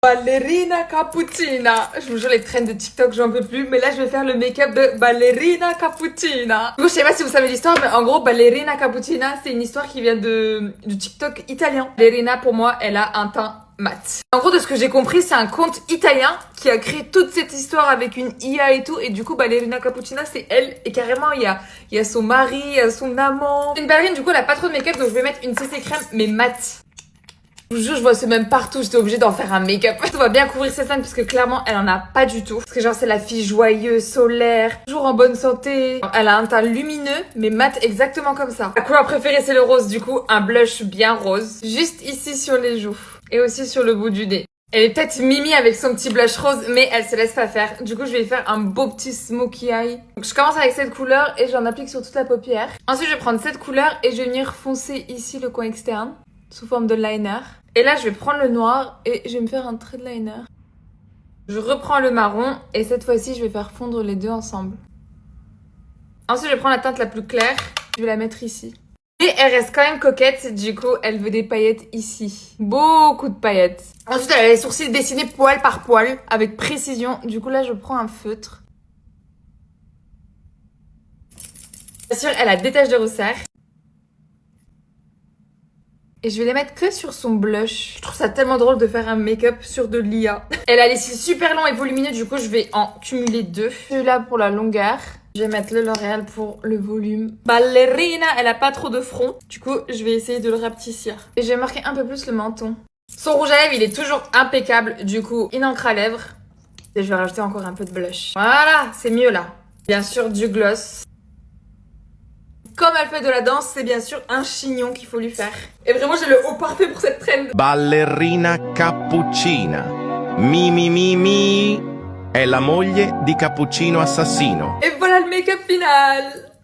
Ballerina cappuccina. Je vous jure, les trends de TikTok, j'en peux plus. Mais là, je vais faire le make-up de Ballerina cappuccina. Du coup, je sais pas si vous savez l'histoire, mais en gros, Ballerina cappuccina, c'est une histoire qui vient du TikTok italien. Ballerina, pour moi, elle a un teint mat. En gros, de ce que j'ai compris, c'est un conte italien qui a créé toute cette histoire avec une IA et tout. Et du coup, Ballerina cappuccina, c'est elle. Et carrément, il y a son mari, il y a son amant. C'est une ballerine, du coup, elle a pas trop de make-up, donc je vais mettre une CC crème, mais mat. Je vous jure, je vois ce même partout, j'étais obligée d'en faire un make-up. On va bien couvrir ses seins parce que clairement, elle en a pas du tout. Parce que genre, c'est la fille joyeuse, solaire, toujours en bonne santé. Elle a un teint lumineux, mais mat exactement comme ça. Ma couleur préférée, c'est le rose, du coup, un blush bien rose. Juste ici sur les joues. Et aussi sur le bout du nez. Elle est peut-être mimi avec son petit blush rose, mais elle se laisse pas faire. Du coup, je vais faire un beau petit smokey eye. Donc, je commence avec cette couleur et j'en applique sur toute la paupière. Ensuite, je vais prendre cette couleur et je vais venir foncer ici le coin externe. Sous forme de liner. Et là, je vais prendre le noir et je vais me faire un trait de liner. Je reprends le marron et cette fois-ci, je vais faire fondre les deux ensemble. Ensuite, je vais prendre la teinte la plus claire. Je vais la mettre ici. Et elle reste quand même coquette, du coup, elle veut des paillettes ici. Beaucoup de paillettes. Ensuite, elle a les sourcils dessinés poil par poil, avec précision. Du coup, là, je prends un feutre. Bien sûr, elle a des taches de rousseur. Et je vais les mettre que sur son blush. Je trouve ça tellement drôle de faire un make-up sur de l'IA. Elle a les cils super longs et volumineux, du coup je vais en cumuler deux. Celui-là pour la longueur. Je vais mettre le L'Oréal pour le volume. Ballerina, elle a pas trop de front. Du coup, je vais essayer de le rapetissir. Et je vais marquer un peu plus le menton. Son rouge à lèvres, il est toujours impeccable. Du coup, une encre à lèvres. Et je vais rajouter encore un peu de blush. Voilà, c'est mieux là. Bien sûr, du gloss. Comme elle fait de la danse, c'est bien sûr un chignon qu'il faut lui faire. Et vraiment, j'ai le haut parfait pour cette trend. Ballerina cappuccina. Mi mi mi mi. È la moglie di Cappuccino Assassino. Et voilà le make-up final.